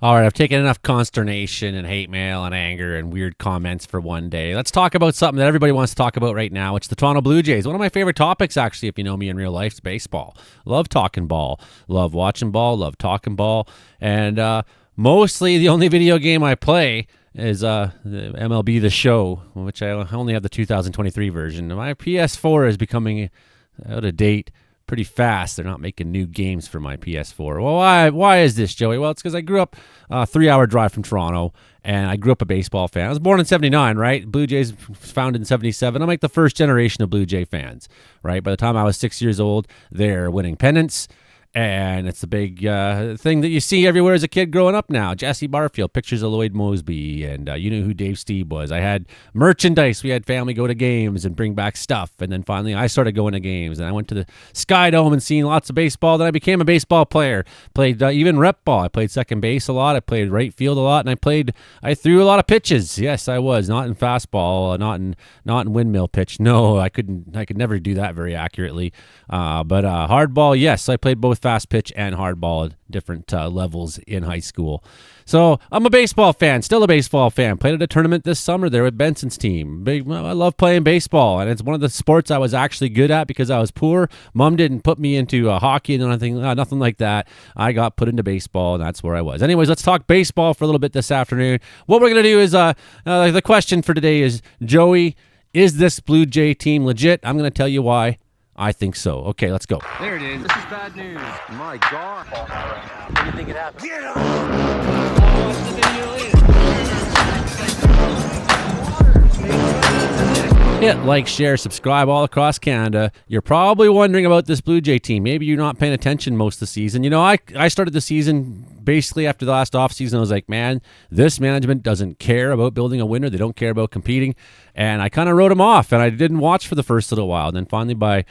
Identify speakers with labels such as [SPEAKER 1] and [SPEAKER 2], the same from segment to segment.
[SPEAKER 1] All right, I've taken enough consternation and hate mail and anger and weird comments for one day. Let's talk about something that everybody wants to talk about right now. It's the Toronto Blue Jays. One of my favorite topics, actually, if you know me in real life, is baseball. Love talking ball. Love watching ball. Love talking ball. And mostly the only video game I play is the MLB The Show, which I only have the 2023 version. My PS4 is becoming out of date pretty fast. They're not making new games for my PS4. Well, why is this, Joey? Well, it's because I grew up a 3-hour drive from Toronto, and I grew up a baseball fan. I was born in 79, right? Blue Jays founded in 77. I'm like the first generation of Blue Jay fans, right? By the time I was 6 years old, they're winning pennants. And it's the big thing that you see everywhere as a kid growing up now. Jesse Barfield, pictures of Lloyd Moseby, and you knew who Dave Stieb was. I had merchandise. We had family go to games and bring back stuff. And then finally I started going to games. And I went to the Sky Dome and seen lots of baseball. Then I became a baseball player. Played even rep ball. I played second base a lot. I played right field a lot. And I threw a lot of pitches. Yes, I was. Not in fastball, not in windmill pitch. No, I could never do that very accurately. But hardball, yes, I played both fast pitch and hardball at different levels in high school. So I'm a baseball fan, still a baseball fan. Played at a tournament this summer there with Benson's team. I love playing baseball, and it's one of the sports I was actually good at because I was poor. Mom didn't put me into hockey and nothing like that. I got put into baseball, and that's where I was. Anyways, let's talk baseball for a little bit this afternoon. What we're going to do is the question for today is, Joey, is this Blue Jay team legit? I'm going to tell you why I think so. Okay, let's go.
[SPEAKER 2] There it is. This is bad news. My God.
[SPEAKER 3] What do you think it happened?
[SPEAKER 2] Get him! I'll watch the video later.
[SPEAKER 1] Hit like, share, subscribe all across Canada. You're probably wondering about this Blue Jay team. Maybe you're not paying attention most of the season. You know, I started the season basically after the last offseason. I was like, man, this management doesn't care about building a winner. They don't care about competing. And I kind of wrote them off, and I didn't watch for the first little while. And then finally by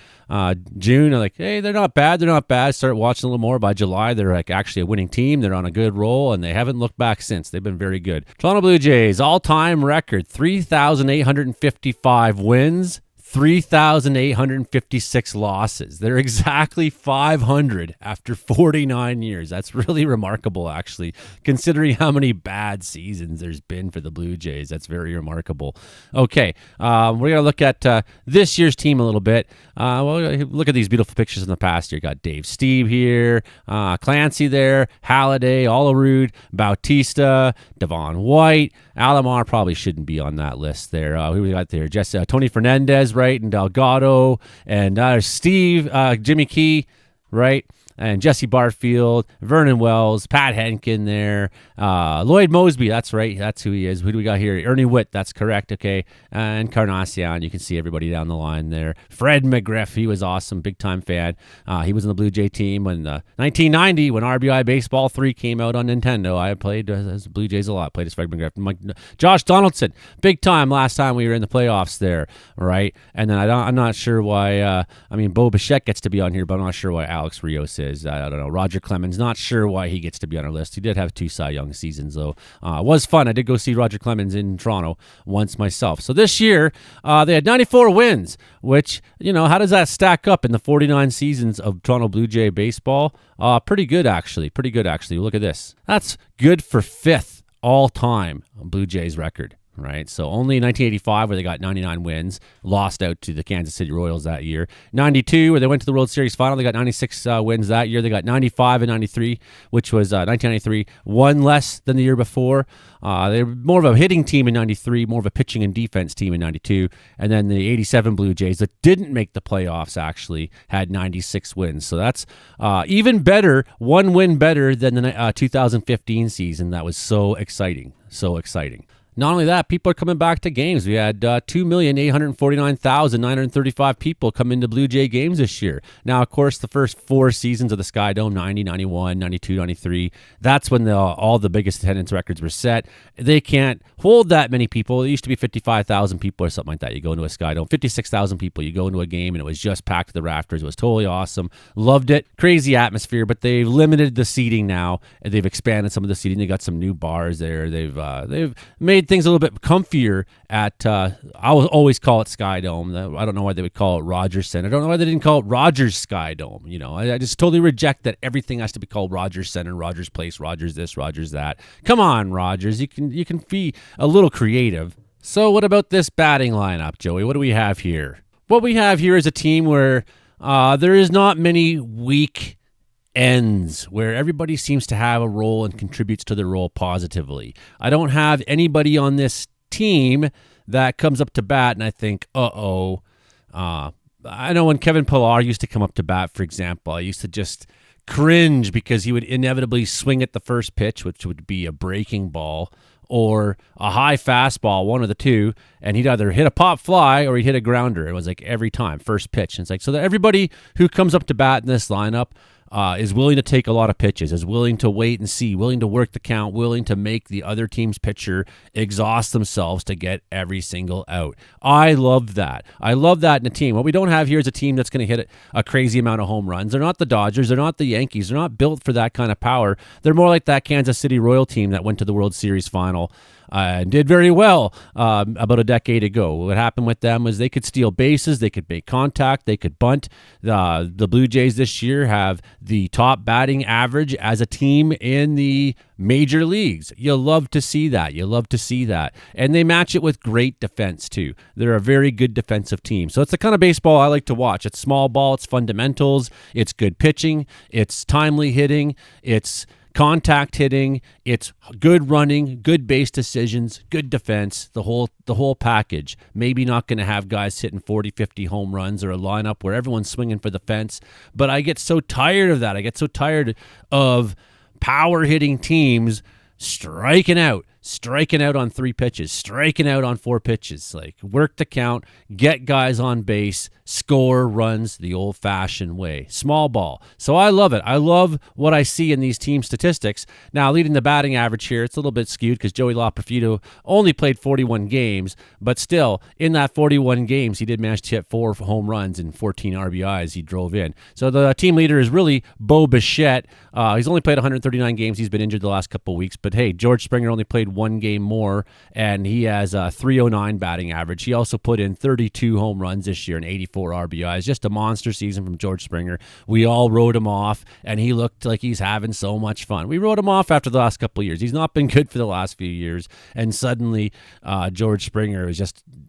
[SPEAKER 1] June, I'm like, hey, they're not bad. They're not bad. Start watching a little more. By July, they're like actually a winning team. They're on a good roll, and they haven't looked back since. They've been very good. Toronto Blue Jays, all-time record, 3,855 wins. 3,856 losses. They're exactly 500 after 49 years. That's really remarkable, actually, considering how many bad seasons there's been for the Blue Jays. That's very remarkable. Okay, we're going to look at this year's team a little bit. Look at these beautiful pictures in the past year. Got Dave Stieb here, Clancy there, Halliday, Olerud, Bautista, Devon White. Alomar probably shouldn't be on that list there. Who we got there? Just Tony Fernandez, right, and Delgado, and Steve, Jimmy Key, right, and Jesse Barfield, Vernon Wells, Pat Henkin there, Lloyd Moseby, that's right, that's who he is. Who do we got here? Ernie Witt, that's correct, okay, and Encarnacion, you can see everybody down the line there. Fred McGriff, he was awesome, big-time fan. He was on the Blue Jay team when 1990, when RBI Baseball 3 came out on Nintendo. I played as Blue Jays a lot, played as Fred McGriff. Josh Donaldson, big time last time we were in the playoffs there, right? And then I'm not sure why, Bo Bichette gets to be on here, but I'm not sure why Alex Rios is. I don't know. Roger Clemens, not sure why he gets to be on our list. He did have 2 Cy Young seasons, though. It was fun. I did go see Roger Clemens in Toronto once myself. So this year, they had 94 wins, which, how does that stack up in the 49 seasons of Toronto Blue Jay baseball? Pretty good, actually. Pretty good, actually. Look at this. That's good for 5th all-time Blue Jays record. Right, so only in 1985 where they got 99 wins, lost out to the Kansas City Royals that year. 92 where they went to the World Series final, they got 96 wins that year. They got 95 and 93, which was 1993, one less than the year before. They were more of a hitting team in 93, more of a pitching and defense team in 92. And then the 87 Blue Jays that didn't make the playoffs actually had 96 wins. So that's even better, one win better than the 2015 season. That was so exciting, so exciting. Not only that, people are coming back to games. We had 2,849,935 people come into Blue Jay games this year. Now, of course, the first 4 seasons of the Sky Dome, 90, 91, 92, 93, that's when all the biggest attendance records were set. They can't hold that many people. It used to be 55,000 people or something like that. You go into a Sky Dome, 56,000 people. You go into a game, and it was just packed to the rafters. It was totally awesome. Loved it. Crazy atmosphere, but they've limited the seating now, and they've expanded some of the seating. They got some new bars there. They've made made things a little bit comfier at, I will always call it Sky Dome. I don't know why they would call it Rogers Center. I don't know why they didn't call it Rogers Sky Dome. You know, I just totally reject that everything has to be called Rogers Center, Rogers Place, Rogers this, Rogers that. Come on, Rogers. You can be a little creative. So what about this batting lineup, Joey? What do we have here? What we have here is a team where there is not many weak ends, where everybody seems to have a role and contributes to their role positively. I don't have anybody on this team that comes up to bat and I think, I know when Kevin Pillar used to come up to bat, for example, I used to just cringe because he would inevitably swing at the first pitch, which would be a breaking ball or a high fastball, one of the two, and he'd either hit a pop fly or he'd hit a grounder. It was like every time, first pitch. And it's like, so that everybody who comes up to bat in this lineup is willing to take a lot of pitches, is willing to wait and see, willing to work the count, willing to make the other team's pitcher exhaust themselves to get every single out. I love that. I love that in a team. What we don't have here is a team that's going to hit a crazy amount of home runs. They're not the Dodgers. They're not the Yankees. They're not built for that kind of power. They're more like that Kansas City Royal team that went to the World Series final and did very well about a decade ago. What happened with them was they could steal bases, they could make contact, they could bunt. The Blue Jays this year have the top batting average as a team in the major leagues. You love to see that. You love to see that. And they match it with great defense, too. They're a very good defensive team. So it's the kind of baseball I like to watch. It's small ball, it's fundamentals, it's good pitching, it's timely hitting, it's contact hitting, it's good running, good base decisions, good defense, the whole package. Maybe not going to have guys hitting 40, 50 home runs or a lineup where everyone's swinging for the fence, but I get so tired of that. I get so tired of power hitting teams striking out on 3 pitches, striking out on 4 pitches. Like, work the count, get guys on base, score runs the old-fashioned way. Small ball. So I love it. I love what I see in these team statistics. Now, leading the batting average here, it's a little bit skewed because Joey Loperfido only played 41 games, but still, in that 41 games, he did manage to hit 4 home runs and 14 RBIs he drove in. So the team leader is really Bo Bichette. He's only played 139 games. He's been injured the last couple of weeks, but hey, George Springer only played 1 game more, and he has a 309 batting average. He also put in 32 home runs this year and 84 RBIs. Just a monster season from George Springer. We all wrote him off, and he looked like he's having so much fun. We wrote him off after the last couple of years. He's not been good for the last few years, and suddenly George Springer is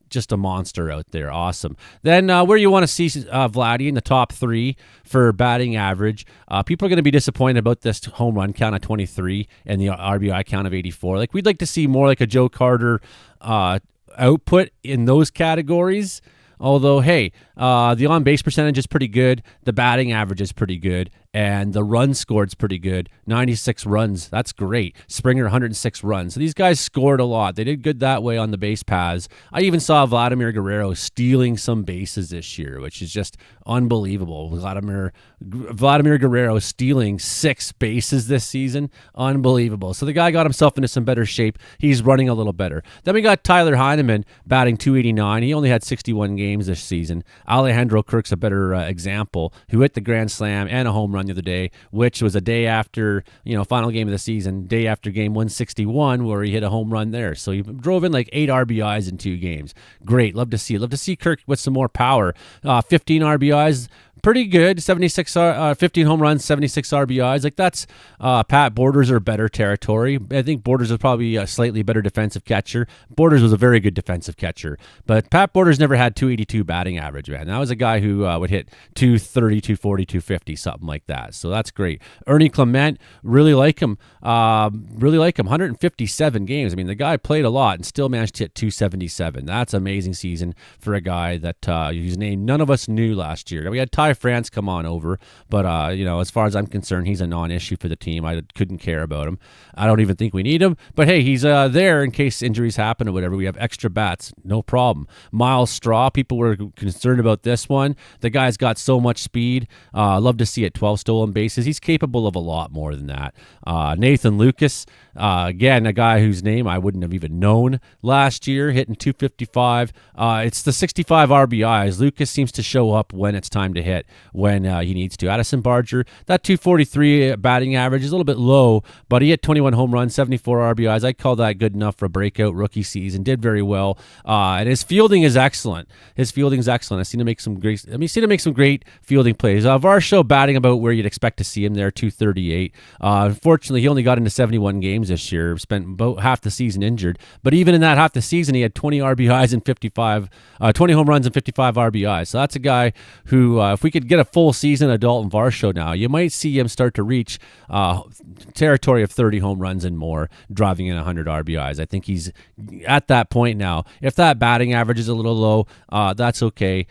[SPEAKER 1] just a monster out there. Awesome. Then where you want to see Vladdy in the top 3 for batting average. People are going to be disappointed about this home run count of 23 and the RBI count of 84. Like, we'd like to see more like a Joe Carter output in those categories. Although, hey, the on-base percentage is pretty good, the batting average is pretty good, and the run scored's pretty good. 96 runs, that's great. Springer, 106 runs. So these guys scored a lot. They did good that way on the base paths. I even saw Vladimir Guerrero stealing some bases this year, which is just unbelievable. Vladimir Guerrero stealing 6 bases this season. Unbelievable. So the guy got himself into some better shape. He's running a little better. Then we got Tyler Heineman batting 289. He only had 61 games this season. Alejandro Kirk's a better example, who hit the grand slam and a home run the other day, which was a day after, final game of the season, day after game 161, where he hit a home run there. So he drove in like 8 RBIs in 2 games. Great. Love to see it. Love to see Kirk with some more power. 15 RBIs. Pretty good. 15 home runs, 76 RBIs. Like, that's Pat Borders or better territory. I think Borders was probably a slightly better defensive catcher. Borders was a very good defensive catcher, but Pat Borders never had 282 batting average, man. That was a guy who would hit 230, 240, 250, something like that. So that's great. Ernie Clement, really like him. 157 games. I mean, the guy played a lot and still managed to hit 277. That's an amazing season for a guy that whose name none of us knew last year. We had Ty France come on over, but as far as I'm concerned, he's a non-issue for the team. I couldn't care about him. I don't even think we need him, but hey, he's there in case injuries happen or whatever. We have extra bats, no problem. Miles Straw, people were concerned about this one. The guy's got so much speed. Love to see it. 12 stolen bases. He's capable of a lot more than that. Nathan Lucas, again, a guy whose name I wouldn't have even known last year, hitting 255. It's the 65 RBIs. Lucas seems to show up when it's time to hit. hit when he needs to. Addison Barger, that 243 batting average is a little bit low, but he hit 21 home runs, 74 RBIs. I call that good enough for a breakout rookie season. Did very well, and his fielding is excellent. I've seen him make some great fielding plays. Varsho batting about where you'd expect to see him there, 238. Unfortunately, he only got into 71 games this year. Spent about half the season injured, but even in that half the season, he had 20 RBIs and 20 home runs and 55 RBIs. So that's a guy who, if we could get a full season of Dalton Varsho now, you might see him start to reach territory of 30 home runs and more, driving in 100 RBIs. I think he's at that point now. If that batting average is a little low, that's okay.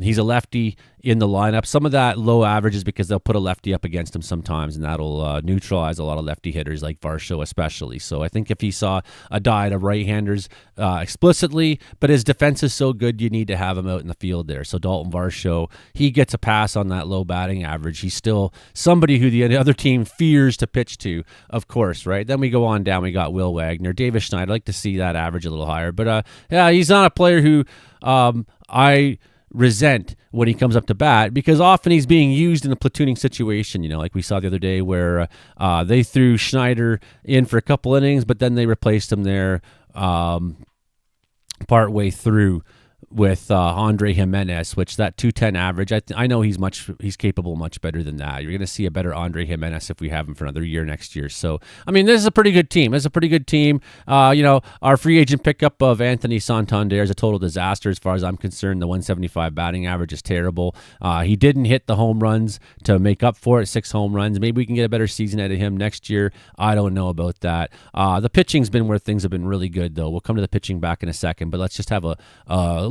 [SPEAKER 1] He's a lefty in the lineup. Some of that low average is because they'll put a lefty up against him sometimes, and that'll neutralize a lot of lefty hitters like Varsho especially. So I think if he saw a diet of right-handers explicitly, but his defense is so good, you need to have him out in the field there. So Dalton Varsho, he gets a pass on that low batting average. He's still somebody who the other team fears to pitch to, of course, right? Then we go on down. We got Will Wagner, Davis Schneider. I'd like to see that average a little higher, but yeah, he's not a player who I resent when he comes up to bat, because often he's being used in a platooning situation, like we saw the other day where they threw Schneider in for a couple innings, but then they replaced him there partway through with Andre Jimenez, which that 210 average, I know he's capable much better than that. You're going to see a better Andre Jimenez if we have him for another year next year. So, I mean, this is a pretty good team. Our free agent pickup of Anthony Santander is a total disaster as far as I'm concerned. The 175 batting average is terrible. He didn't hit the home runs to make up for it, 6 home runs. Maybe we can get a better season out of him next year. I don't know about that. The pitching's been where things have been really good, though. We'll come to the pitching back in a second, but let's just have a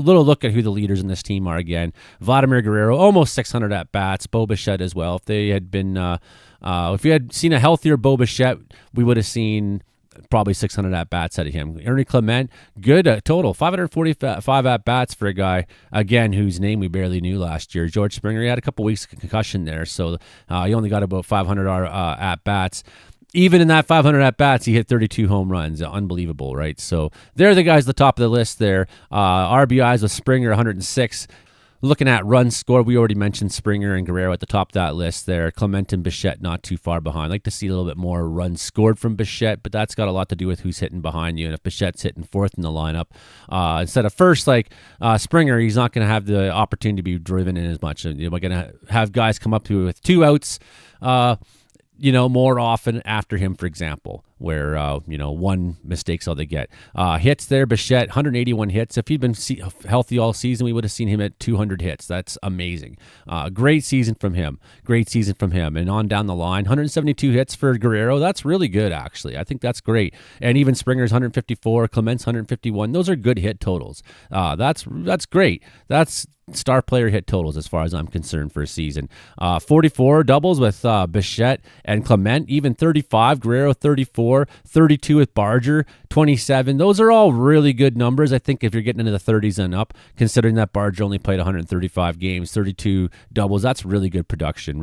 [SPEAKER 1] little look at who the leaders in this team are again. Vladimir Guerrero, almost 600 at bats. Bo Bichette as well. If they had been, if we had seen a healthier Bo Bichette, we would have seen probably 600 at bats out of him. Ernie Clement, good total, 545 at bats for a guy again whose name we barely knew last year. George Springer, he had a couple weeks of concussion there, so he only got about 500 at bats. Even in that 500 at-bats, he hit 32 home runs. Unbelievable, right? So they're the guys at the top of the list there. RBIs with Springer, 106. Looking at runs scored, we already mentioned Springer and Guerrero at the top of that list there. Clement and Bichette not too far behind. I'd like to see a little bit more runs scored from Bichette, but that's got a lot to do with who's hitting behind you. And if Bichette's hitting fourth in the lineup instead of first, like Springer, he's not going to have the opportunity to be driven in as much. We're going to have guys come up to you with 2 outs, more often after him, for example, where, one mistake's all they get. Hits there, Bichette, 181 hits. If he'd been healthy all season, we would have seen him at 200 hits. That's amazing. Great season from him. And on down the line, 172 hits for Guerrero. That's really good, actually. I think that's great. And even Springer's 154, Clement's 151. Those are good hit totals. That's great. That's star player hit totals as far as I'm concerned for a season. 44 doubles with Bichette and Clement, even 35, Guerrero 34, 32 with Barger, 27. Those are all really good numbers. I think if you're getting into the 30s and up, considering that Barger only played 135 games, 32 doubles, that's really good production.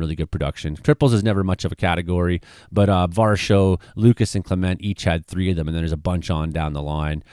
[SPEAKER 1] Triples is never much of a category, but Varsho, Lucas, and Clement each had 3 of them, and then there's a bunch on down the line,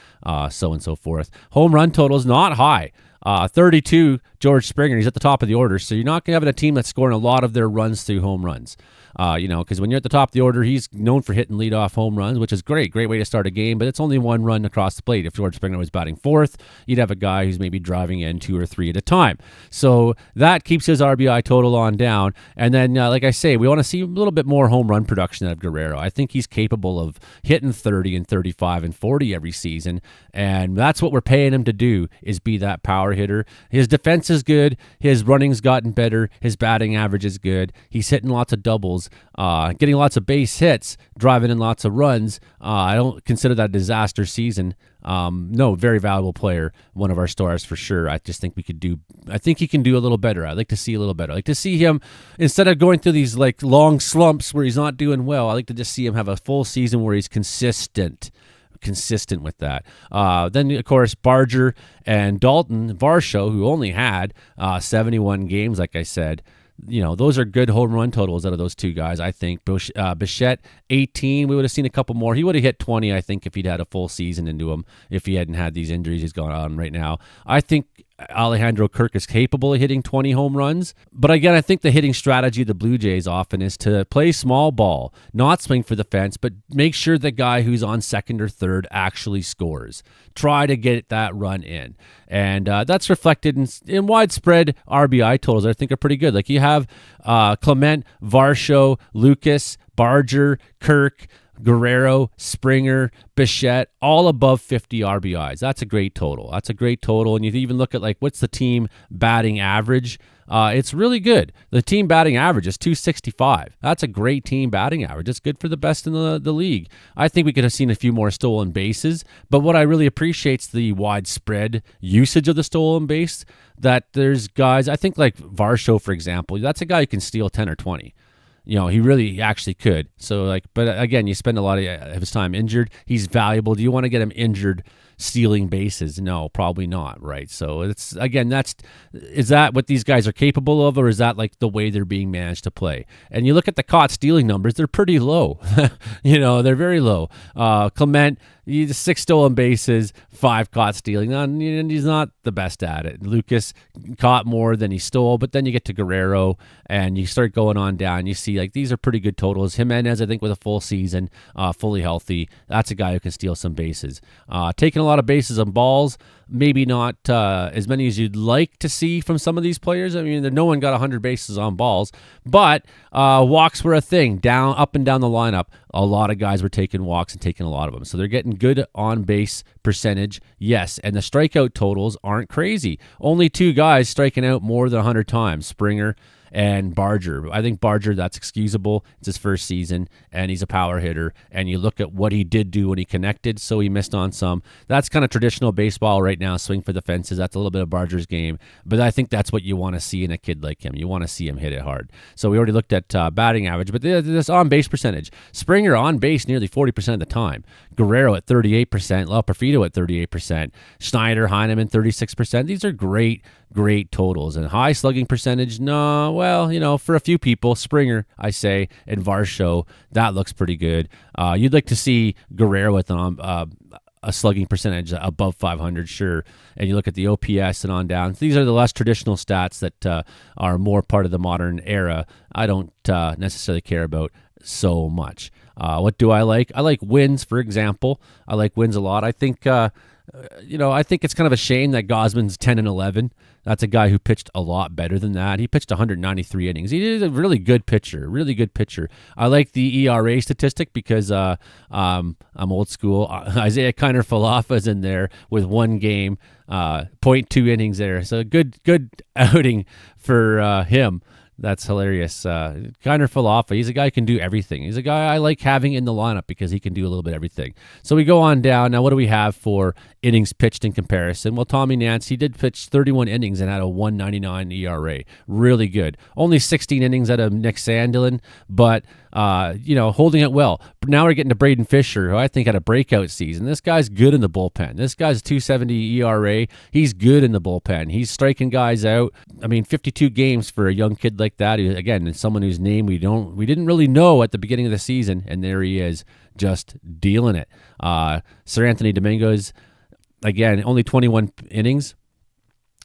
[SPEAKER 1] so and so forth. Home run totals, not high. 32, George Springer, he's at the top of the order, so you're not going to have a team that's scoring a lot of their runs through home runs. Because when you're at the top of the order, he's known for hitting leadoff home runs, which is great way to start a game, but it's only 1 run across the plate. If George Springer was batting 4th, you'd have a guy who's maybe driving in 2 or 3 at a time. So that keeps his RBI total on down. And then, like I say, we want to see a little bit more home run production out of Guerrero. I think he's capable of hitting 30 and 35 and 40 every season, and that's what we're paying him to do, is be that power hitter. His defense is good. His running's gotten better. His batting average is good. He's hitting lots of doubles, getting lots of base hits, driving in lots of runs. I don't consider that a disaster season. No, very valuable player, one of our stars for sure. I just think I think he can do a little better. I'd like to see a little better. I'd like to see him, instead of going through these like long slumps where he's not doing well, I'd like to just see him have a full season where he's consistent with that. Then, of course, Barger and Dalton Varsho, who only had 71 games, like I said. Those are good home run totals out of those 2 guys, I think. Bichette, 18. We would have seen a couple more. He would have hit 20, I think, if he'd had a full season into him, if he hadn't had these injuries he's going on right now. I think Alejandro Kirk is capable of hitting 20 home runs. But again, I think the hitting strategy of the Blue Jays often is to play small ball, not swing for the fence, but make sure the guy who's on second or third actually scores. Try to get that run in. And that's reflected in widespread RBI totals that I think are pretty good. Like you have Clement, Varsho, Lucas, Barger, Kirk, Guerrero, Springer, Bichette, all above 50 RBIs. That's a great total. And you even look at like what's the team batting average. It's really good. The team batting average is 265. That's a great team batting average. It's good for the best in the league. I think we could have seen a few more stolen bases, but what I really appreciate is the widespread usage of the stolen base, that there's guys, I think like Varsho, for example, that's a guy who can steal 10 or 20. He really actually could. So but again, you spend a lot of his time injured. He's valuable. Do you want to get him injured stealing bases? No, probably not, right? So is that what these guys are capable of, or is that like the way they're being managed to play? And you look at the caught stealing numbers, they're pretty low. They're very low. Clement, 6 stolen bases, 5 caught stealing. And he's not the best at it. Lucas caught more than he stole, but then you get to Guerrero and you start going on down. You see like these are pretty good totals. Jimenez, I think, with a full season, fully healthy, that's a guy who can steal some bases. Taking a lot of bases on balls, maybe not as many as you'd like to see from some of these players. I mean, no one got 100 bases on balls, but walks were a thing up and down the lineup. A lot of guys were taking walks and taking a lot of them. So they're getting good on base percentage. Yes. And the strikeout totals aren't crazy. Only 2 guys striking out more than 100 times, Springer and Barger. I think Barger, that's excusable. It's his first season, and he's a power hitter. And you look at what he did do when he connected, so he missed on some. That's kind of traditional baseball right now, swing for the fences. That's a little bit of Barger's game. But I think that's what you want to see in a kid like him. You want to see him hit it hard. So we already looked at batting average, but this on-base percentage. Springer on base nearly 40% of the time. Guerrero at 38%. La Perfito at 38%. Schneider, Heineman, 36%. These are great totals. And high slugging percentage, no, well, for a few people, Springer, I say, and Varsho, that looks pretty good. You'd like to see Guerrero with a slugging percentage above 500, sure. And you look at the OPS and on down. These are the less traditional stats that are more part of the modern era. I don't necessarily care about so much. What do I like? I like wins, for example. I like wins a lot. I think I think it's kind of a shame that Gausman's 10-11. That's a guy who pitched a lot better than that. He pitched 193 innings. He is a really good pitcher. I like the ERA statistic because I'm old school. Isaiah Kiner Falefa's in there with 1 game, 0.2 innings there. So good outing for him. That's hilarious. Kiner Falefa, he's a guy who can do everything. He's a guy I like having in the lineup because he can do a little bit of everything. So we go on down. Now, what do we have for innings pitched in comparison? Well, Tommy Nance, he did pitch 31 innings and had a 1.99 ERA. Really good. Only 16 innings out of Nick Sandlin, but holding it well. Now we're getting to Braden Fisher, who I think had a breakout season. This guy's good in the bullpen. This guy's 2.70 ERA. He's good in the bullpen. He's striking guys out. I mean, 52 games for a young kid like that. Again, someone whose name we didn't really know at the beginning of the season, and there he is, just dealing it. Sir Anthony Dominguez, again, only 21 innings.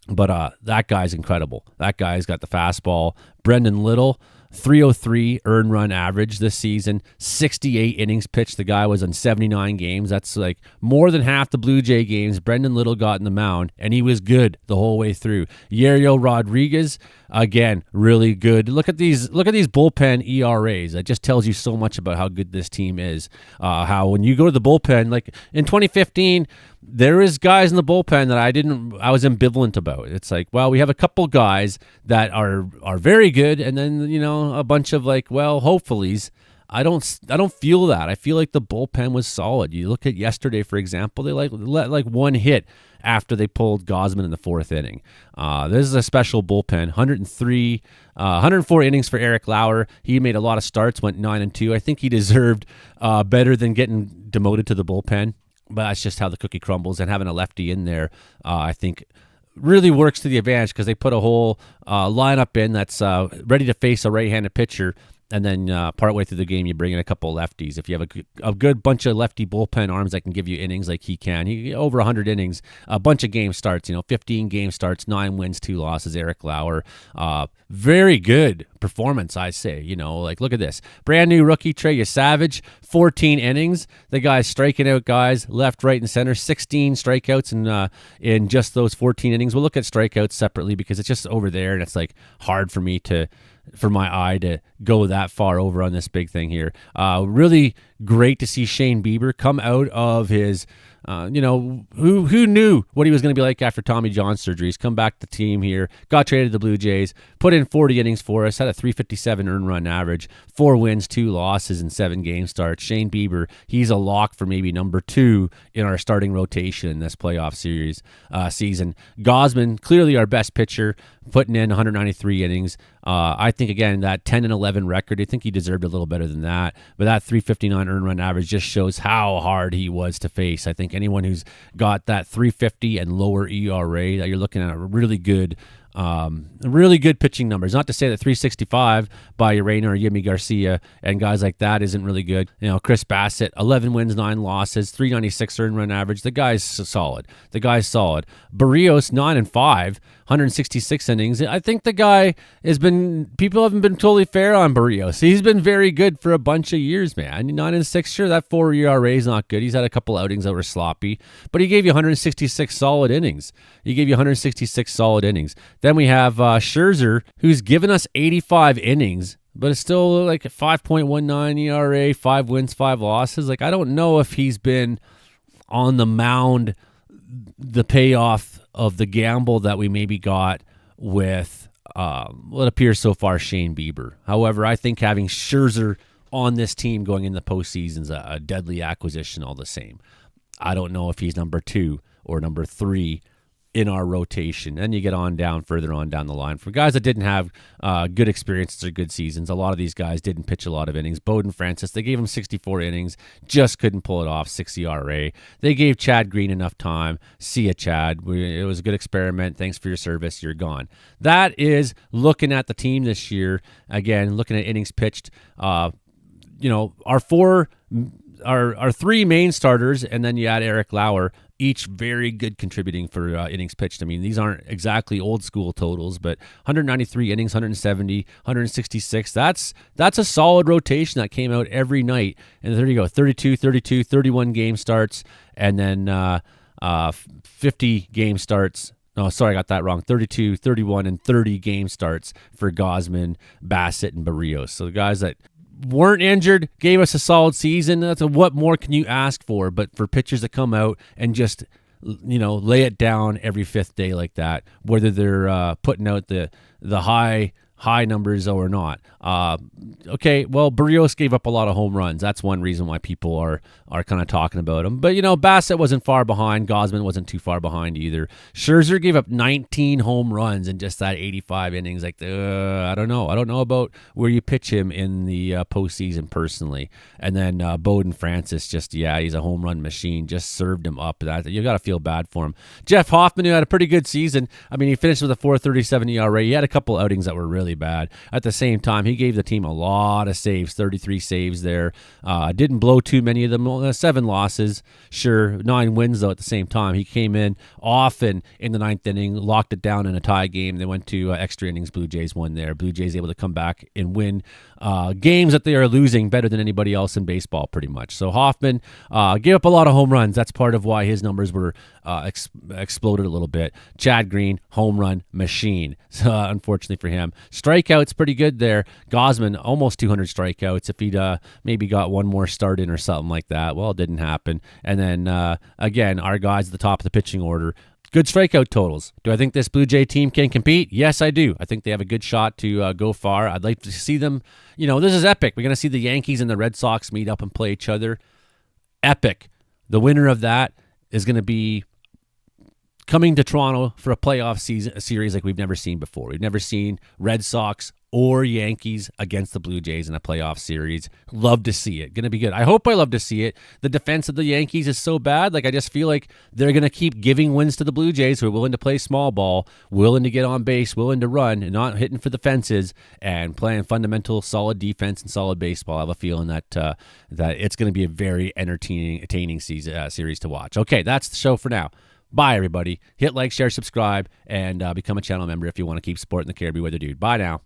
[SPEAKER 1] But that guy's incredible. That guy's got the fastball. Brendan Little, 303 earned run average this season, 68 innings pitched. The guy was on 79 games. That's like more than half the Blue Jay games Brendan Little got in the mound, and he was good the whole way through. Yariel Rodriguez, again, really good. Look at these bullpen ERAs. That just tells you so much about how good this team is. How when you go to the bullpen, like in 2015, there is guys in the bullpen that I was ambivalent about. It's like, well, we have a couple guys that are very good, and then a bunch of hopefullys. I don't feel that. I feel like the bullpen was solid. You look at yesterday, for example, they let 1 hit after they pulled Gausman in the 4th inning. This is a special bullpen. 104 innings for Eric Lauer. He made a lot of starts, went 9-2. I think he deserved better than getting demoted to the bullpen. But that's just how the cookie crumbles, and having a lefty in there, I think, really works to the advantage because they put a whole lineup in that's ready to face a right-handed pitcher, And then partway through the game, you bring in a couple lefties. If you have a good bunch of lefty bullpen arms that can give you innings like he can, over 100 innings, a bunch of game starts, 15 game starts, 9 wins, 2 losses, Eric Lauer. Very good performance, I say. Look at this. Brand new rookie, Trey Savage, 14 innings. The guy's striking out guys left, right, and center. 16 strikeouts in just those 14 innings. We'll look at strikeouts separately because it's just over there, and it's like hard for my eye to go that far over on this big thing here. Really great to see Shane Bieber come out of his, who knew what he was going to be like after Tommy John surgery. He's come back to the team here, got traded to the Blue Jays, put in 40 innings for us, had a 357 earned run average, 4 wins, 2 losses in 7 game starts. Shane Bieber, he's a lock for maybe number 2 in our starting rotation in this playoff series season. Gausman, clearly our best pitcher, putting in 193 innings. I think, again, that 10-11 record, I think he deserved a little better than that. But that 359 earned run average just shows how hard he was to face. I think anyone who's got that 350 and lower ERA, that you're looking at a really good pitching numbers. Not to say that 365 by Urena or Yimi Garcia and guys like that isn't really good. Chris Bassett, 11 wins, 9 losses, 396 earned run average. The guy's solid. Barrios, 9-5, 166 innings. I think the guy people haven't been totally fair on Barrios. He's been very good for a bunch of years, man. 9-6, sure, that 4 ERA is not good. He's had a couple outings that were sloppy, but he gave you 166 solid innings. Then we have Scherzer, who's given us 85 innings, but it's still like a 5.19 ERA, 5 wins, 5 losses. Like, I don't know if he's been on the mound the payoff of the gamble that we maybe got with what appears so far Shane Bieber. However, I think having Scherzer on this team going in the postseason is a deadly acquisition all the same. I don't know if he's number 2 or number 3 in our rotation. Then you get further on down the line. For guys that didn't have good experiences or good seasons, a lot of these guys didn't pitch a lot of innings. Bowden Francis, they gave him 64 innings, just couldn't pull it off, 6 ERA. They gave Chad Green enough time. See ya, Chad. It was a good experiment. Thanks for your service. You're gone. That is looking at the team this year. Again, looking at innings pitched. Our 3 main starters, and then you add Eric Lauer, each very good contributing for innings pitched. I mean, these aren't exactly old school totals, but 193 innings, 170, 166. That's a solid rotation that came out every night. And there you go, 32, 31 game starts, and then 50 game starts. No, sorry, I got that wrong. 32, 31, and 30 game starts for Gausman, Bassett, and Barrios. So the guys that weren't injured, gave us a solid season. What more can you ask for? But for pitchers that come out and just, lay it down every 5th day like that, whether they're putting out the high numbers or not. Okay, well, Barrios gave up a lot of home runs. That's one reason why people are kind of talking about him. But, Bassett wasn't far behind. Gausman wasn't too far behind either. Scherzer gave up 19 home runs in just that 85 innings. Like, I don't know. I don't know about where you pitch him in the postseason personally. And then Bowden Francis, he's a home run machine. Just served him up. You got to feel bad for him. Jeff Hoffman, who had a pretty good season. I mean, he finished with a 4.37 ERA. He had a couple outings that were really bad. At the same time, he gave the team a lot of saves, 33 saves there. Didn't blow too many of them. 7 losses, sure. 9 wins, though, at the same time. He came in often in the 9th inning, locked it down in a tie game. They went to extra innings. Blue Jays won there. Blue Jays able to come back and win games that they are losing better than anybody else in baseball, pretty much. So Hoffman gave up a lot of home runs. That's part of why his numbers were exploded a little bit. Chad Green, home run machine. Unfortunately for him. Strikeouts pretty good there. Gausman, almost 200 strikeouts. If he'd maybe got one more start in or something like that. Well, it didn't happen. And then, again, our guys at the top of the pitching order, good strikeout totals. Do I think this Blue Jay team can compete? Yes, I do. I think they have a good shot to go far. I'd like to see them. This is epic. We're going to see the Yankees and the Red Sox meet up and play each other. Epic. The winner of that is going to be coming to Toronto for a playoff series like we've never seen before. We've never seen Red Sox or Yankees against the Blue Jays in a playoff series. Love to see it. Going to be good. I hope I love to see it. The defense of the Yankees is so bad. Like, I just feel like they're going to keep giving wins to the Blue Jays, who are willing to play small ball, willing to get on base, willing to run, and not hitting for the fences, and playing fundamental, solid defense and solid baseball. I have a feeling that that it's going to be a very entertaining series to watch. Okay, that's the show for now. Bye, everybody. Hit like, share, subscribe, and become a channel member if you want to keep supporting the Caribbean Weather Dude. Bye now.